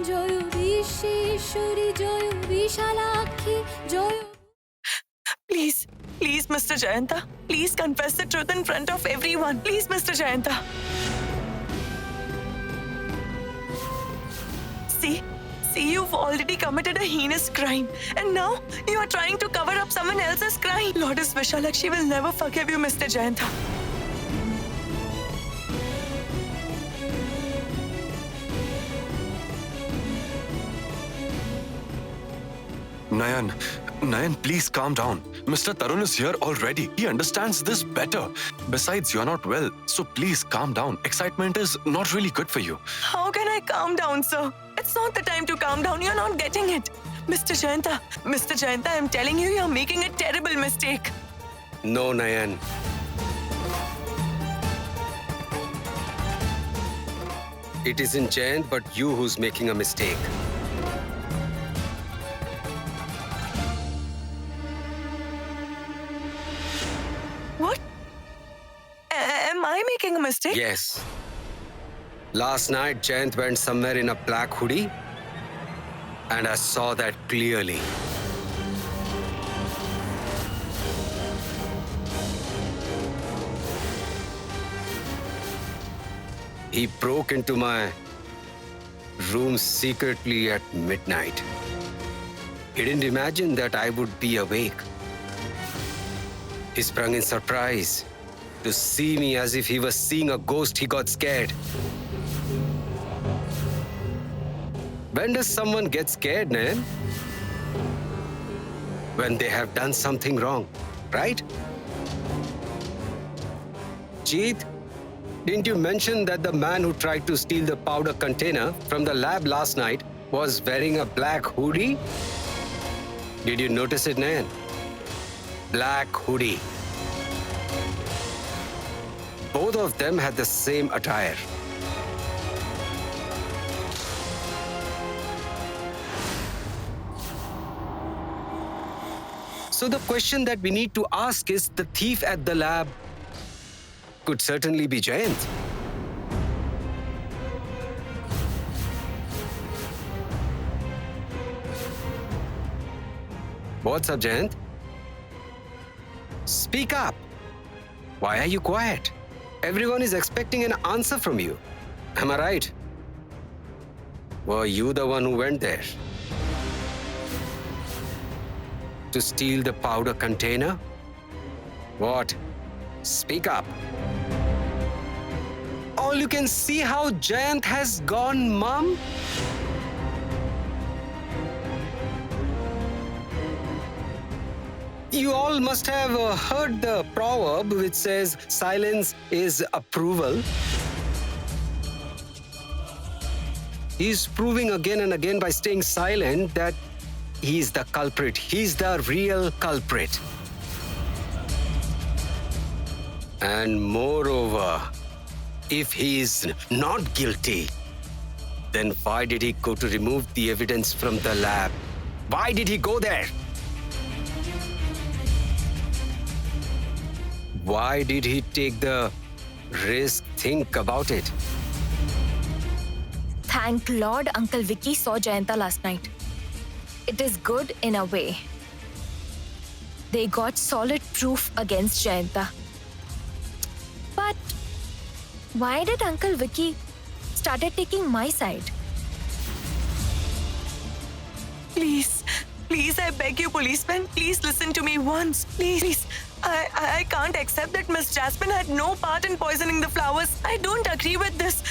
Joy Bishweshwari Joy Bishalakshi Joy Please, please, Mr. Jayanta. Please confess the truth in front of everyone. Please, Mr. Jayanta. See, you've already committed a heinous crime. And now you are trying to cover up someone else's crime. Lourdes Vishalakshi will never forgive you, Mr. Jayanta. Nayan, please calm down. Mr. Tarun is here already. He understands this better. Besides, you're not well, so please calm down. Excitement is not really good for you. How can I calm down, sir? It's not the time to calm down. You're not getting it. Mr. Jayanta, I'm telling you, you're making a terrible mistake. No, Nayan. It isn't Jayant, but you who's making a mistake. What? Am I making a mistake? Yes. Last night, Jayant went somewhere in a black hoodie, and I saw that clearly. He broke into my room secretly at midnight. He didn't imagine that I would be awake. He sprung in surprise. To see me as if he was seeing a ghost, he got scared. When does someone get scared, Nayan? When they have done something wrong, right? Jeet, didn't you mention that the man who tried to steal the powder container from the lab last night was wearing a black hoodie? Did you notice it, Nayan? Black hoodie. Both of them had the same attire. So the question that we need to ask is, the thief at the lab could certainly be Jayant. What's up, Jayant? Speak up. Why are you quiet? Everyone is expecting an answer from you. Am I right? Were you the one who went there to steal the powder container? What? Speak up. All you can see how Jayant has gone mum? You all must have heard the proverb which says silence is approval. He's proving again and again by staying silent that he's the culprit. He's the real culprit. And moreover, if he is not guilty, then why did he go to remove the evidence from the lab? Why did he go there? Why did he take the risk? Think about it. Thank Lord Uncle Vicky saw Jayanta last night. It is good in a way. They got solid proof against Jayanta. But why did Uncle Vicky started taking my side? Please, I beg you, policeman, please listen to me once. Please. I can't accept that Miss Jasmine had no part in poisoning the flowers. I don't agree with this.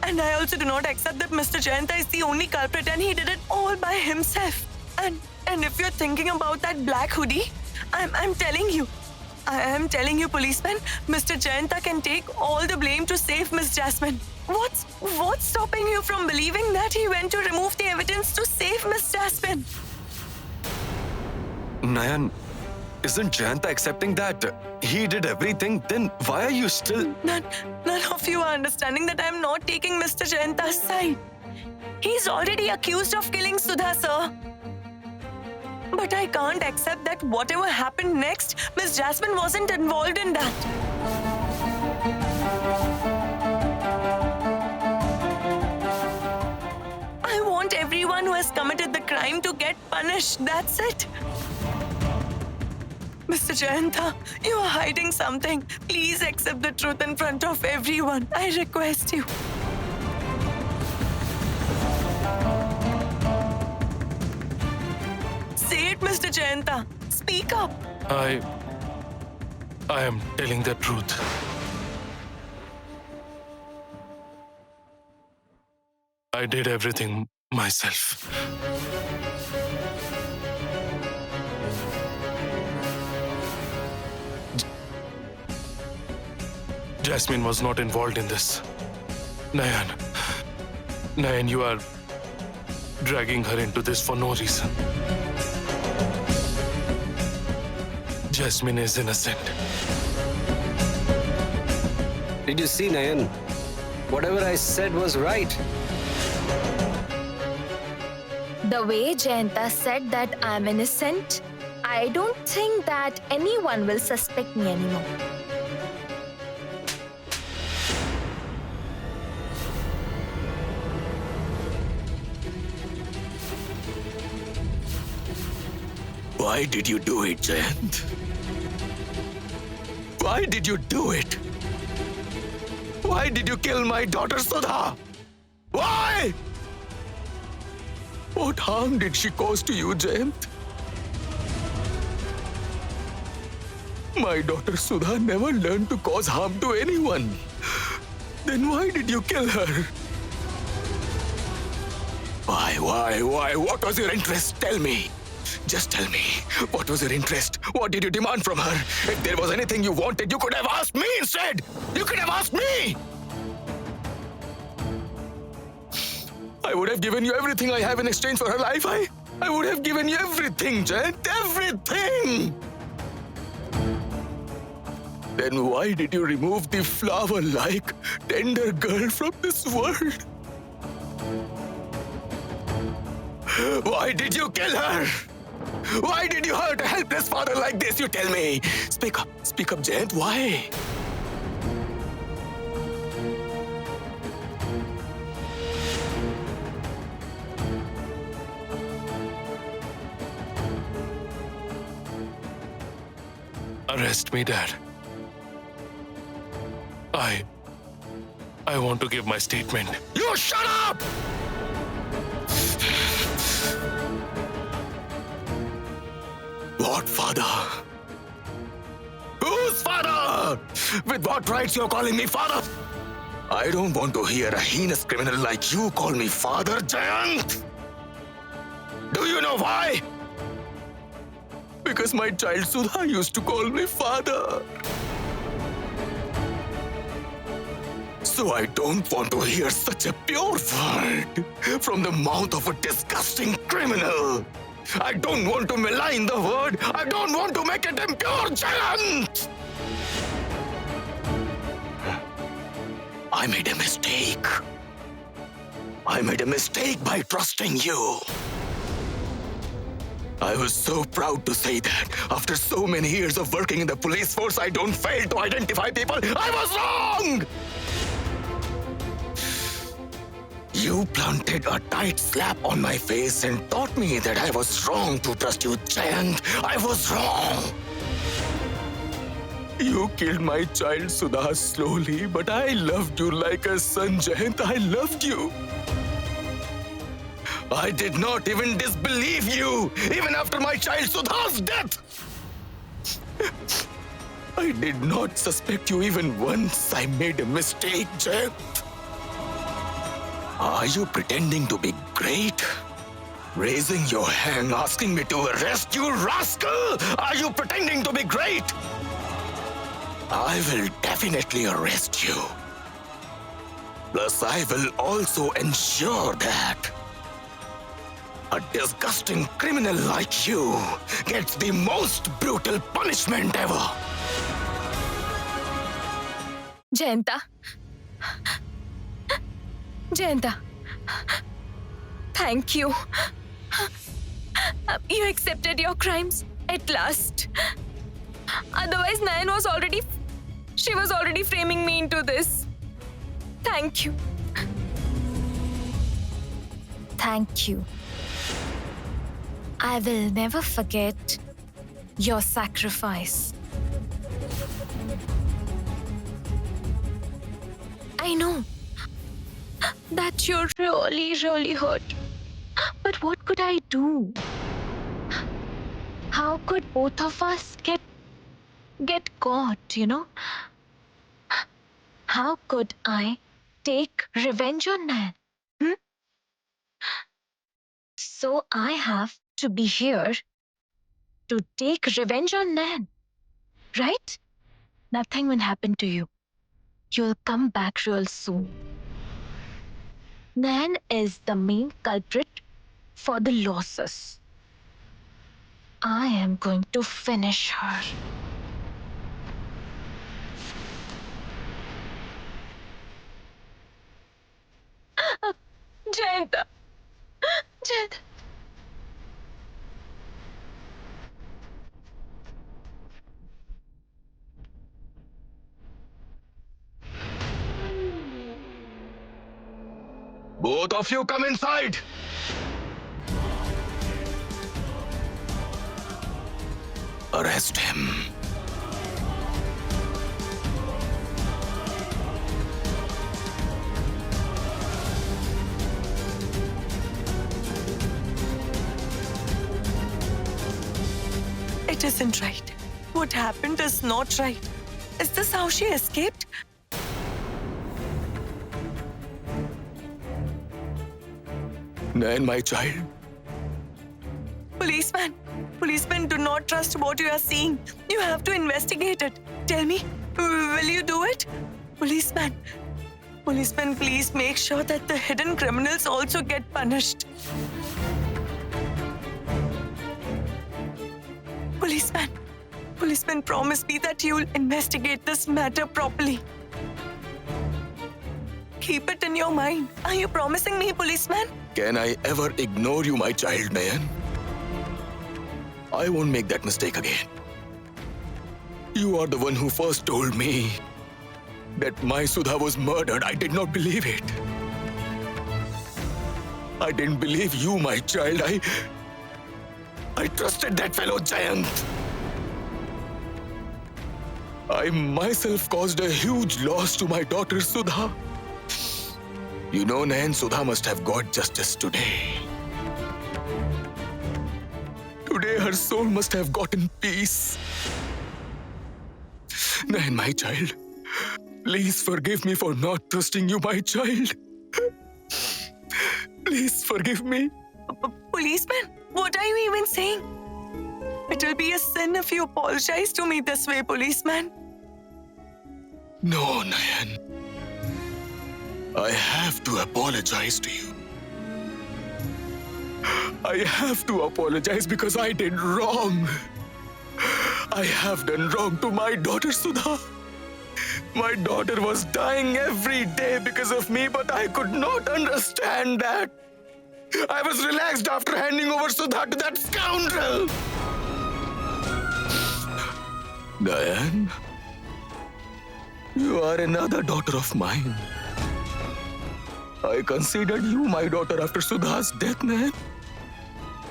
And I also do not accept that Mr. Jayanta is the only culprit and he did it all by himself. And if you're thinking about that black hoodie, I'm telling you, policeman, Mr. Jayanta can take all the blame to save Miss Jasmine. What's stopping you from believing that he went to remove the evidence to save Miss Jasmine? Nayan, isn't Jayanta accepting that he did everything? Then why are you still... None of you are understanding that I'm not taking Mr. Jayanta's side. He's already accused of killing Sudha, sir. But I can't accept that whatever happened next, Miss Jasmine wasn't involved in that. I has committed the crime to get punished. That's it. Mr. Jayanta, you are hiding something. Please accept the truth in front of everyone. I request you. Say it, Mr. Jayanta. Speak up. I am telling the truth. I did everything myself. Jasmine was not involved in this. Nayan, you are dragging her into this for no reason. Jasmine is innocent. Did you see, Nayan? Whatever I said was right. The way Jayanta said that I'm innocent, I don't think that anyone will suspect me anymore. Why did you do it, Jayant? Why did you do it? Why did you kill my daughter Sudha? Why? What harm did she cause to you, Jayant? My daughter Sudha never learned to cause harm to anyone. Then why did you kill her? Why? What was your interest? Tell me. Just tell me, what was your interest? What did you demand from her? If there was anything you wanted, you could have asked me instead! You could have asked me! I would have given you everything I have in exchange for her life. I would have given you everything, Jayant. Everything! Then why did you remove the flower-like, tender girl from this world? Why did you kill her? Why did you hurt a helpless father like this? You tell me. Speak up, Jayant. Why? Arrest me, Dad. I want to give my statement. You shut up! What father? Whose father? With what rights you're calling me father? I don't want to hear a heinous criminal like you call me father, Jayant. Do you know why? Because my child Sudha used to call me father. So I don't want to hear such a pure word from the mouth of a disgusting criminal. I don't want to malign the word. I don't want to make it impure, Jayant! I made a mistake. I made a mistake by trusting you. I was so proud to say that after so many years of working in the police force, I don't fail to identify people. I was wrong! You planted a tight slap on my face and taught me that I was wrong to trust you, Jayant. I was wrong. You killed my child Sudha slowly, but I loved you like a son, Jayant. I loved you. I did not even disbelieve you, even after my child Sudha's death. I did not suspect you even once. I made a mistake, Jayant. Are you pretending to be great? Raising your hand, asking me to arrest you, rascal? Are you pretending to be great? I will definitely arrest you. Plus, I will also ensure that a disgusting criminal like you gets the most brutal punishment ever. Jayanta. Jayanta. Thank you. You accepted your crimes at last. Otherwise, Nayan was already... She was already framing me into this. Thank you. Thank you. I will never forget your sacrifice. I know that you're really, really hurt. But what could I do? How could both of us get caught, you know? How could I take revenge on Nan? So I have to be here to take revenge on Nan, right? Nothing will happen to you. You'll come back real soon. Nan is the main culprit for the losses. I am going to finish her. Jayanta. Jayanta. Both of you come inside. Arrest him. It isn't right. What happened is not right. Is this how she escaped? Nan, my child. Policeman, do not trust what you are seeing. You have to investigate it. Tell me, will you do it? Policeman, please make sure that the hidden criminals also get punished. Policeman, promise me that you will investigate this matter properly. Keep it in your mind. Are you promising me, policeman? Can I ever ignore you, my child, man? I won't make that mistake again. You are the one who first told me that my Sudha was murdered. I did not believe it. I didn't believe you, my child. I trusted that fellow giant. I myself caused a huge loss to my daughter Sudha. You know, Nan, Sudha must have got justice today. Today her soul must have gotten peace. Nan, my child, please forgive me for not trusting you, my child. Please forgive me. Policeman, what are you even saying? It will be a sin if you apologize to me this way, policeman. No, Nayan. I have to apologize to you. I have to apologize because I did wrong. I have done wrong to my daughter Sudha. My daughter was dying every day because of me, but I could not understand that. I was relaxed after handing over Sudha to that scoundrel. Nayan, you are another daughter of mine. I considered you my daughter after Sudha's death, Nayan.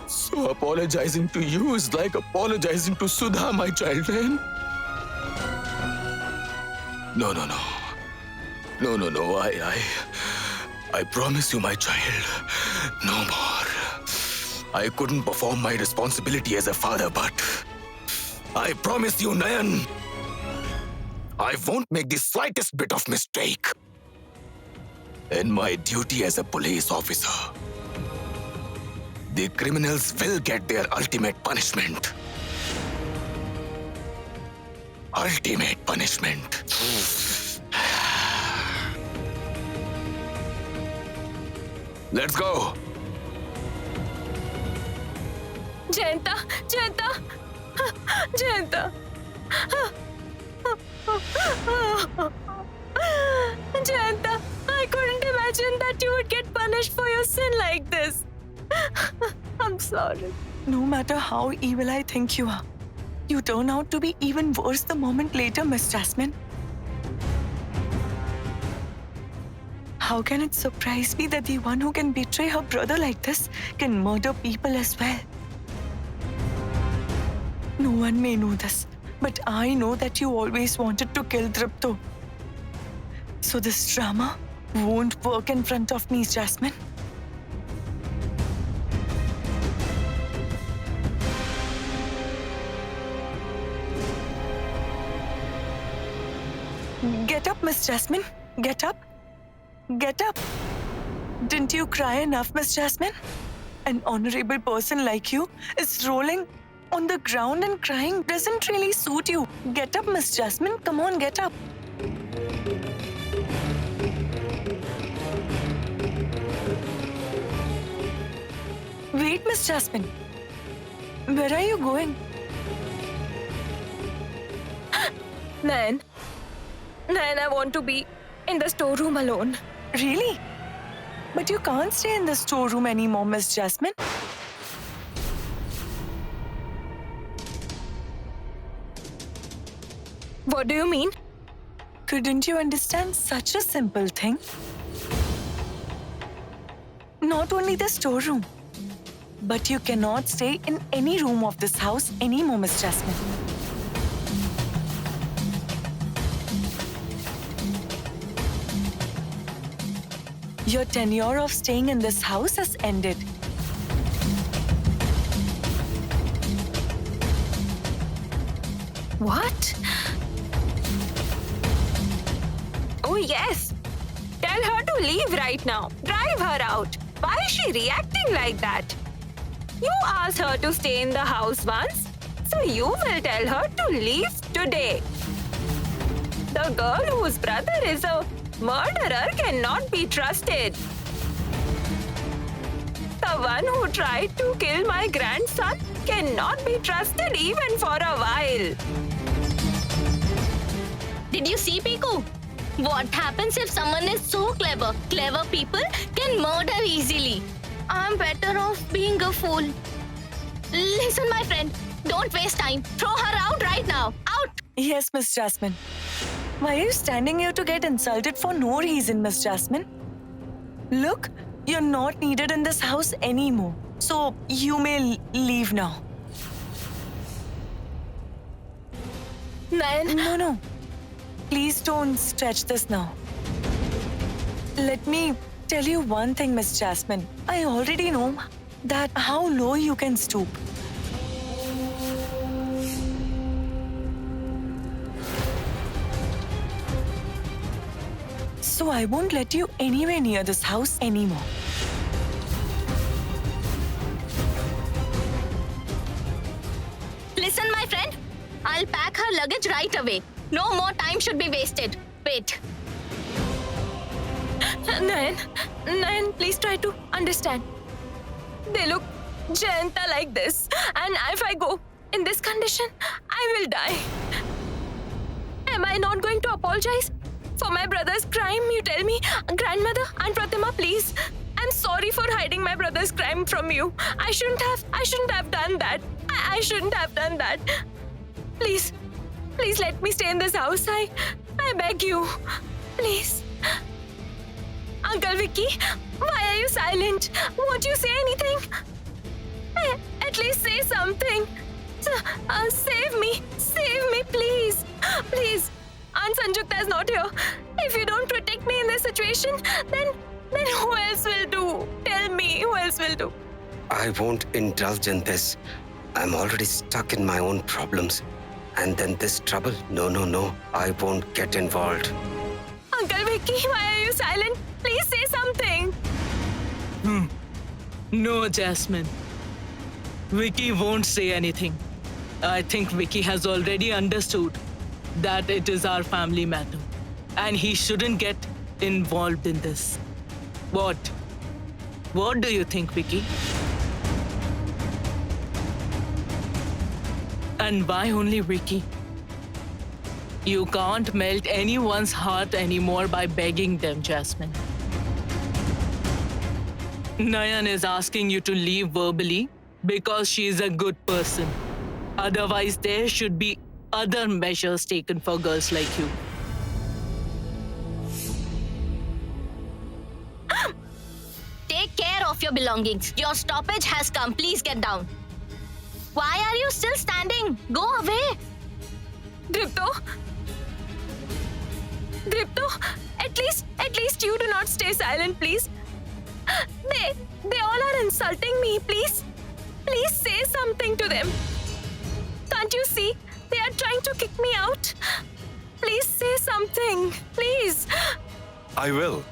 So apologizing to you is like apologizing to Sudha, my child, Nayan. No. I promise you, my child, no more. I couldn't perform my responsibility as a father, but I promise you, Nayan, I won't make the slightest bit of mistake in my duty as a police officer. The criminals will get their ultimate punishment. Ultimate punishment. Let's go. Jayanta! Jayanta, I couldn't imagine that you would get punished for your sin like this. I'm sorry. No matter how evil I think you are, you turn out to be even worse the moment later, Miss Jasmine. How can it surprise me that the one who can betray her brother like this can murder people as well? No one may know this, but I know that you always wanted to kill Tripto. So this drama won't work in front of me, Jasmine. Get up, Miss Jasmine. Get up. Get up. Didn't you cry enough, Miss Jasmine? An honorable person like you is rolling on the ground and crying doesn't really suit you. Get up, Miss Jasmine. Come on, get up. Wait, Miss Jasmine. Where are you going? Nayan, I want to be in the storeroom alone. Really? But you can't stay in the storeroom anymore, Miss Jasmine. What do you mean? Couldn't you understand such a simple thing? Not only the storeroom, but you cannot stay in any room of this house anymore, Miss Jasmine. Your tenure of staying in this house has ended. What? Oh, yes. Tell her to leave right now. Drive her out. Why is she reacting like that? You asked her to stay in the house once, so you will tell her to leave today. The girl whose brother is a murderer cannot be trusted. The one who tried to kill my grandson cannot be trusted even for a while. Did you see, Piku? What happens if someone is so clever? Clever people can murder easily. I'm better off being a fool. Listen, my friend, don't waste time. Throw her out right now. Out! Yes, Miss Jasmine. Why are you standing here to get insulted for no reason, Miss Jasmine? Look, you're not needed in this house anymore. So you may leave now. Nayan, No. Please don't stretch this now. Let me tell you one thing, Miss Jasmine. I already know that how low you can stoop. So I won't let you anywhere near this house anymore. Listen, my friend. I'll pack her luggage right away. No more time should be wasted. Wait. Nayan, please try to understand. They look Jayanta like this, and if I go in this condition, I will die. Am I not going to apologize for my brother's crime, you tell me? Grandmother and Pratima, please. I'm sorry for hiding my brother's crime from you. I shouldn't have done that. I shouldn't have done that. Please let me stay in this house. I beg you. Please. Uncle Vicky, why are you silent? Won't you say anything? At least say something. Save me, please. Please. Aunt Sanjukta is not here. If you don't protect me in this situation, then who else will do? Tell me, who else will do? I won't indulge in this. I'm already stuck in my own problems. And then this trouble? No. I won't get involved. Uncle Vicky, why are you silent? Please say something. No, Jasmine. Vicky won't say anything. I think Vicky has already understood that it is our family matter. And he shouldn't get involved in this. What? What do you think, Vicky? And why only Vicky? You can't melt anyone's heart anymore by begging them, Jasmine. Nayan is asking you to leave verbally because she is a good person. Otherwise, there should be other measures taken for girls like you. Take care of your belongings. Your stoppage has come. Please get down. Why are you still standing? Go away. Dripto, at least you do not stay silent, please. They all are insulting me. Please say something to them. Can't you see? They are trying to kick me out. Please say something, please. I will.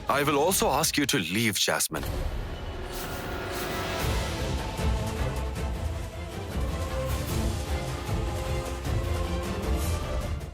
I will also ask you to leave, Jasmine.